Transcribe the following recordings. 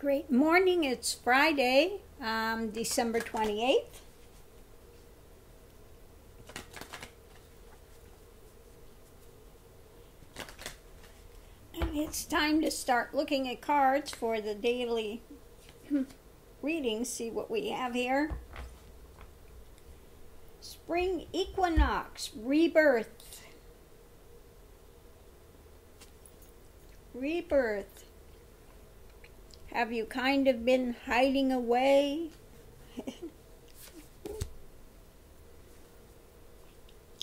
Great morning. It's Friday, December 28th. And it's time to start looking at cards for the daily readings. See what we have here. Spring equinox, rebirth. Rebirth. Have you kind of been hiding away?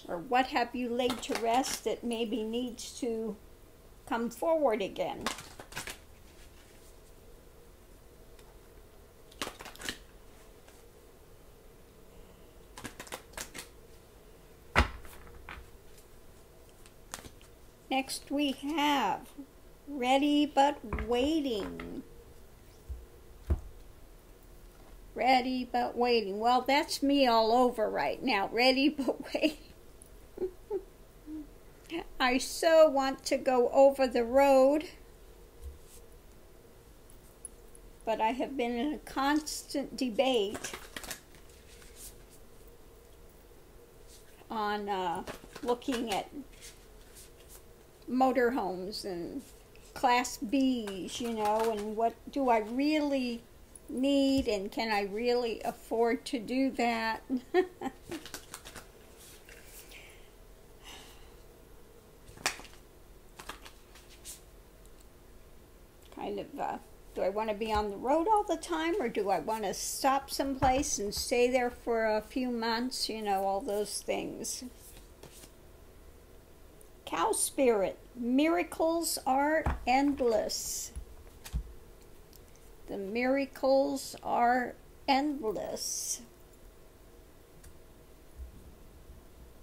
Or what have you laid to rest that maybe needs to come forward again? Next we have ready but waiting. Ready but waiting. Well, that's me all over right now. Ready but waiting. I so want to go over the road, but I have been in a constant debate on looking at motorhomes and Class Bs, you know, and what do I really need and can I really afford to do that? Kind of, do I want to be on the road all the time, or do I want to stop someplace and stay there for a few months? You know, all those things. Cow spirit, miracles are endless. The miracles are endless.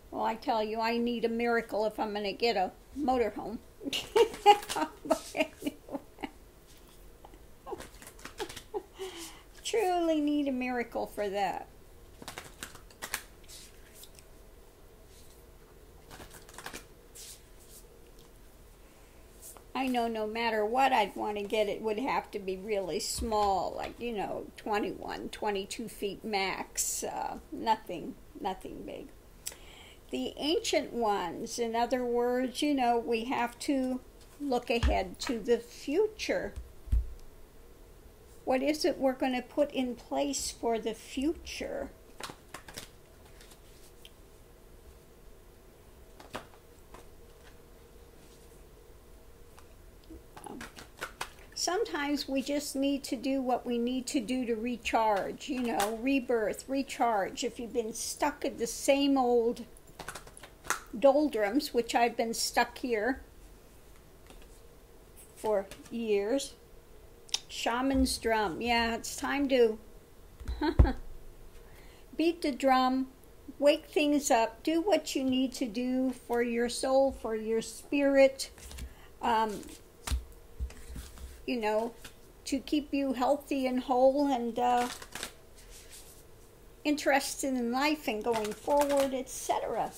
Well, I tell you, I need a miracle if I'm going to get a motorhome. Truly need a miracle for that. I know no matter what I'd want to get, it would have to be really small, like, you know, 21, 22 feet max. Nothing big. The ancient ones, in other words, you know, we have to look ahead to the future. What is it we're going to put in place for the future? Sometimes we just need to do what we need to do to recharge, you know, rebirth, recharge. If you've been stuck at the same old doldrums, which I've been stuck here for years. Shaman's drum. Yeah, it's time to beat the drum, wake things up, do what you need to do for your soul, for your spirit, you know, to keep you healthy and whole and interested in life and going forward, etc.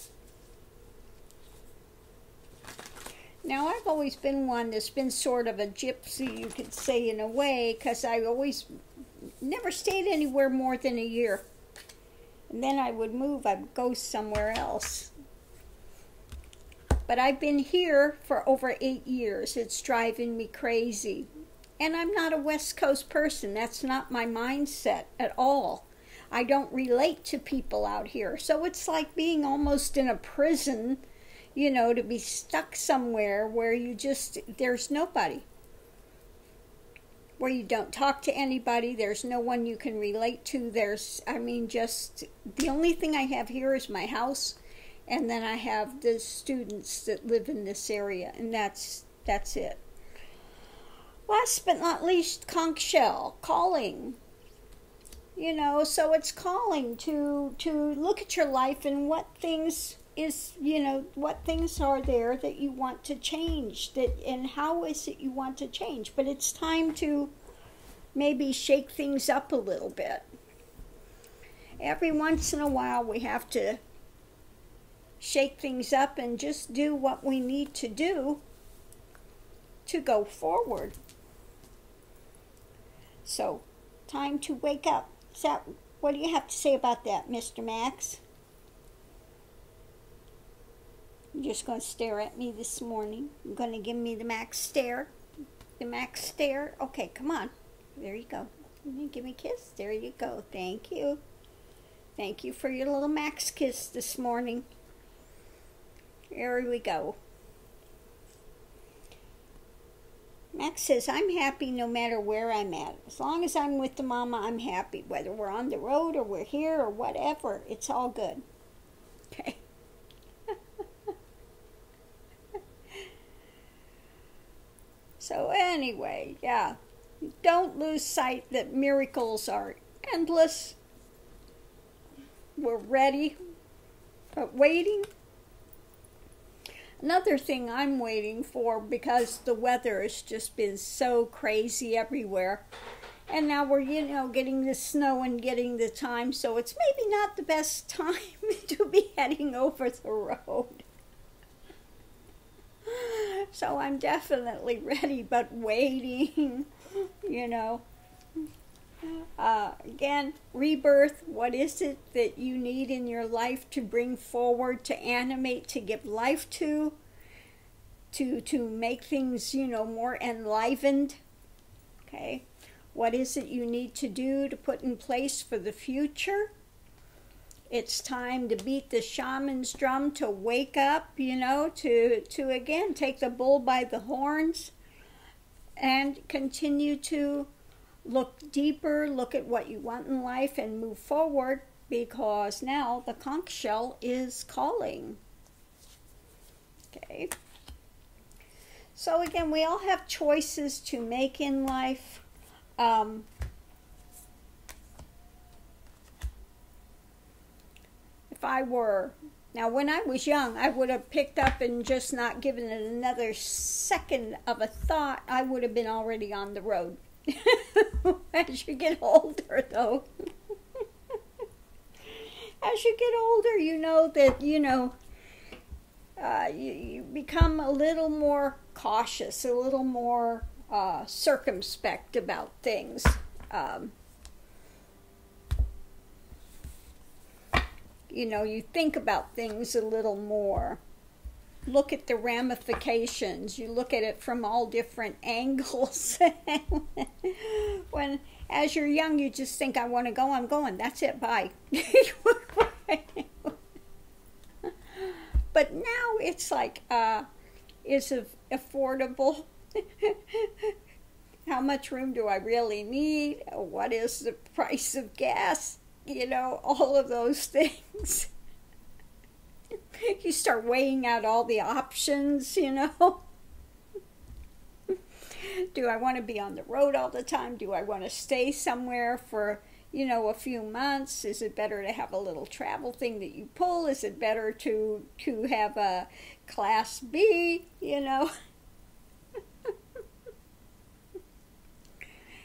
Now, I've always been one that's been sort of a gypsy, you could say, in a way, because I always never stayed anywhere more than a year. And then I would move, I would go somewhere else. But I've been here for over 8 years. It's driving me crazy. And I'm not a West Coast person. That's not my mindset at all. I don't relate to people out here. So it's like being almost in a prison, you know, to be stuck somewhere where you just, there's nobody. Where you don't talk to anybody. There's no one you can relate to. There's, I mean, just, the only thing I have here is my house. And then I have the students that live in this area. And that's it. Last but not least, conch shell, calling. You know, so it's calling to look at your life and what things is, you know, what things are there that you want to change, that, and how is it you want to change. But it's time to maybe shake things up a little bit. Every once in a while we have to shake things up and just do what we need to do to go forward. So, time to wake up. What do you have to say about that, Mr. Max? You're just going to stare at me this morning. You're going to give me the Max stare. The Max stare. Okay, come on. There you go. Give me a kiss. There you go. Thank you. Thank you for your little Max kiss this morning. There we go. Max says, I'm happy no matter where I'm at. As long as I'm with the mama, I'm happy. Whether we're on the road or we're here or whatever, it's all good. Okay. So anyway, yeah. Don't lose sight that miracles are endless. We're ready, but waiting. Another thing I'm waiting for, because the weather has just been so crazy everywhere. And now we're, getting the snow and getting the time, so it's maybe not the best time to be heading over the road. So I'm definitely ready, but waiting, Again, rebirth, what is it that you need in your life to bring forward, to animate, to give life to make things, more enlivened? Okay. What is it you need to do to put in place for the future? It's time to beat the shaman's drum, to wake up, to again take the bull by the horns and continue to look deeper, look at what you want in life and move forward, because now the conch shell is calling. Okay. So again, we all have choices to make in life. Now when I was young, I would have picked up and just not given it another second of a thought. I would have been already on the road. As you get older, though, as you get older, you know that, you become a little more cautious, a little more circumspect about things. You think about things a little more. Look at the ramifications. You look at it from all different angles. When, as you're young, you just think, I want to go, I'm going. That's it, bye. But now it's like, is it affordable? How much room do I really need? What is the price of gas? All of those things. You start weighing out all the options, Do I want to be on the road all the time? Do I want to stay somewhere for, a few months? Is it better to have a little travel thing that you pull? Is it better to have a Class B,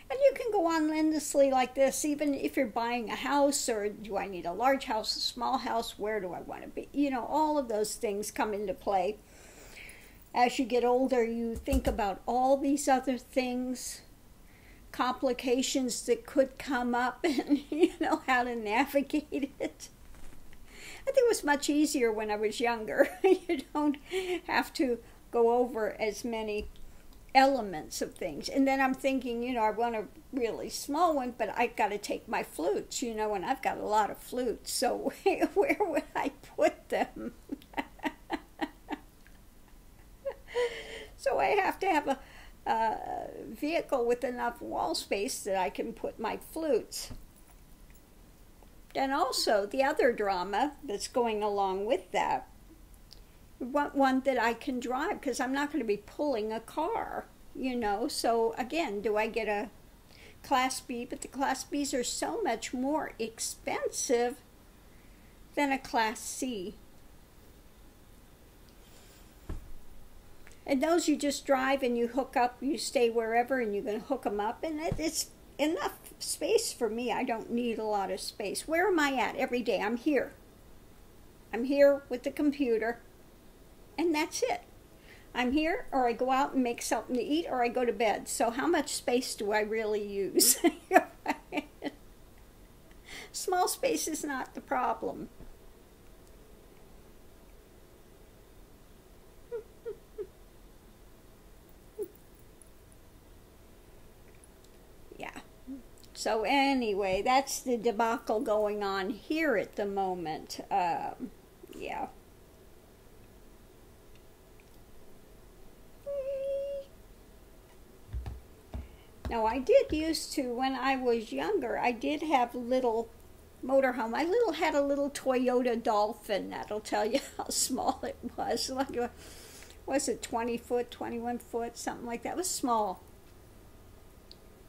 And you can go on endlessly like this, even if you're buying a house, or do I need a large house, a small house, where do I want to be? All of those things come into play. As you get older, you think about all these other things, complications that could come up, and how to navigate it. I think it was much easier when I was younger. You don't have to go over as many elements of things. And then I'm thinking, I want a really small one, but I got to take my flutes, and I've got a lot of flutes, so where would I put them? So I have to have a vehicle with enough wall space that I can put my flutes. And also the other drama that's going along with that, one that I can drive, because I'm not going to be pulling a car, So again, do I get a Class B? But the Class Bs are so much more expensive than a Class C. And those you just drive and you hook up, you stay wherever and you can hook them up, and it's enough space for me. I don't need a lot of space. Where am I at every day? I'm here. I'm here with the computer. And that's it. I'm here, or I go out and make something to eat, or I go to bed. So how much space do I really use? Small space is not the problem. Yeah. So anyway, that's the debacle going on here at the moment. Yeah. Now, I did used to, when I was younger, I did have little motorhome. I had a little Toyota Dolphin. That'll tell you how small it was. Like, was it 20 foot, 21 foot, something like that? It was small.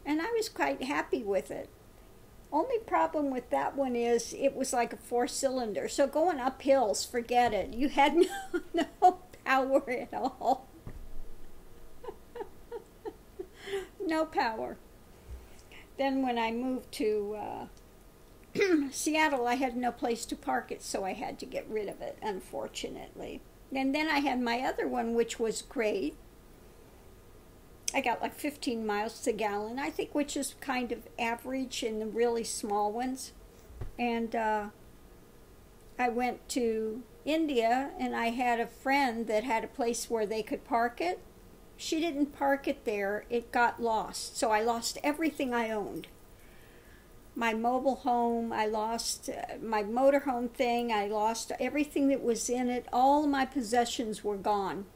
And I was quite happy with it. Only problem with that one is it was like a 4-cylinder. So going up hills, forget it. You had no power at all. No power. Then when I moved to Seattle, I had no place to park it, so I had to get rid of it, unfortunately. And then I had my other one, which was great. I got like 15 miles to gallon, I think, which is kind of average in the really small ones. And I went to India, and I had a friend that had a place where they could park it. She didn't park it there. It got lost. So I lost everything I owned. My mobile home, I lost my motorhome thing, I lost everything that was in it. All my possessions were gone.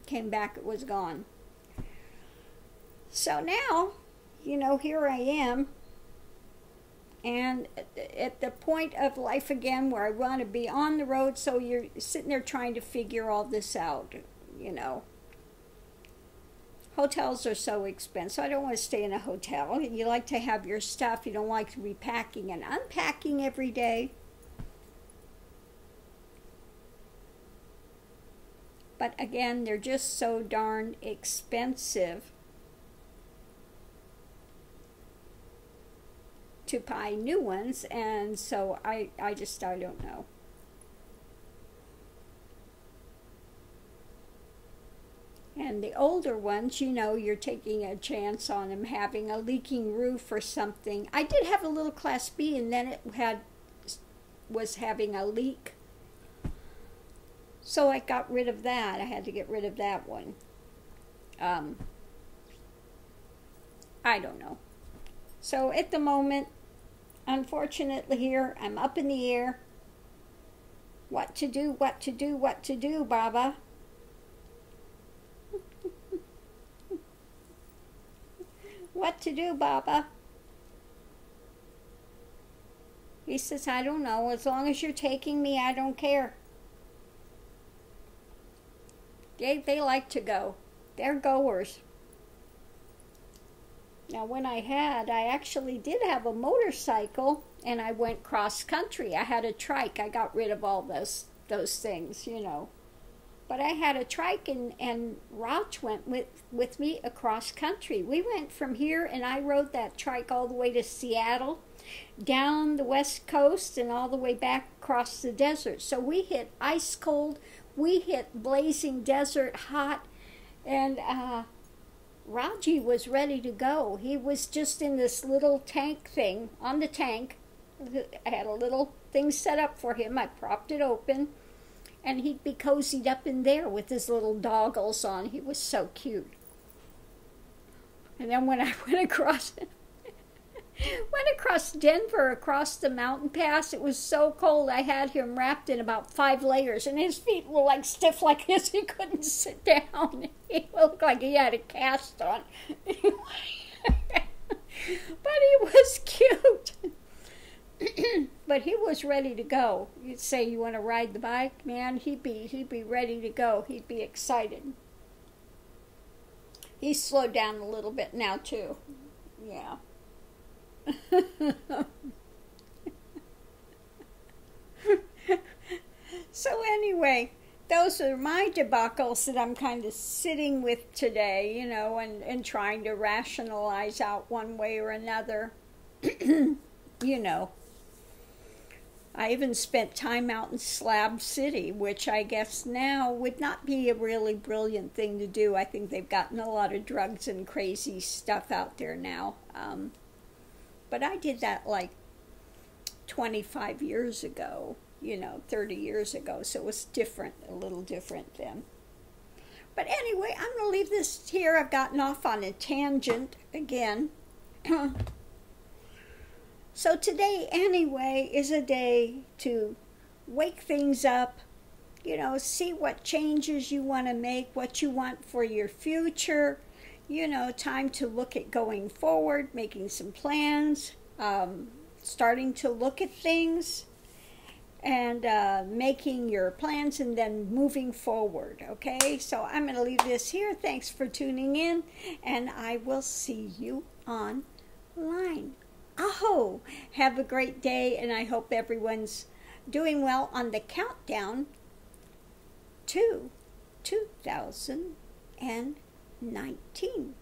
Came back, it was gone. So now, here I am. And at the point of life again where I want to be on the road, so you're sitting there trying to figure all this out. Hotels are so expensive. I don't want to stay in a hotel. You like to have your stuff. You don't like to be packing and unpacking every day. But again, they're just so darn expensive to buy new ones. And so I don't know. And the older ones, you're taking a chance on them having a leaking roof or something. I did have a little Class B, and then it was having a leak. So I got rid of that. I had to get rid of that one. I don't know. So at the moment, unfortunately here, I'm up in the air. What to do, Baba? What to do, Baba? He says, I don't know. As long as you're taking me, I don't care. They like to go. They're goers. Now, when I actually did have a motorcycle, and I went cross country. I had a trike. I got rid of all those things, But I had a trike, and Raj went with me across country. We went from here, and I rode that trike all the way to Seattle, down the west coast, and all the way back across the desert. So we hit ice cold, we hit blazing desert hot, and Raji was ready to go. He was just in this little tank thing, on the tank. I had a little thing set up for him. I propped it open. And he'd be cozied up in there with his little goggles on. He was so cute. And then when I went across Denver, across the mountain pass, it was so cold. I had him wrapped in about 5 layers, and his feet were like stiff like this. He couldn't sit down. He looked like he had a cast on. But he was cute. But he was ready to go. You'd say, you want to ride the bike? Man, he'd be ready to go. He'd be excited. He's slowed down a little bit now, too. Yeah. So anyway, those are my debacles that I'm kind of sitting with today, and trying to rationalize out one way or another. I even spent time out in Slab City, which I guess now would not be a really brilliant thing to do. I think they've gotten a lot of drugs and crazy stuff out there now. But I did that like 25 years ago, 30 years ago, so it was different, a little different then. But anyway, I'm going to leave this here. I've gotten off on a tangent again. So today, anyway, is a day to wake things up, see what changes you want to make, what you want for your future, time to look at going forward, making some plans, starting to look at things, and making your plans and then moving forward, okay? So I'm going to leave this here. Thanks for tuning in, and I will see you online. Oh, have a great day, and I hope everyone's doing well on the countdown to 2019.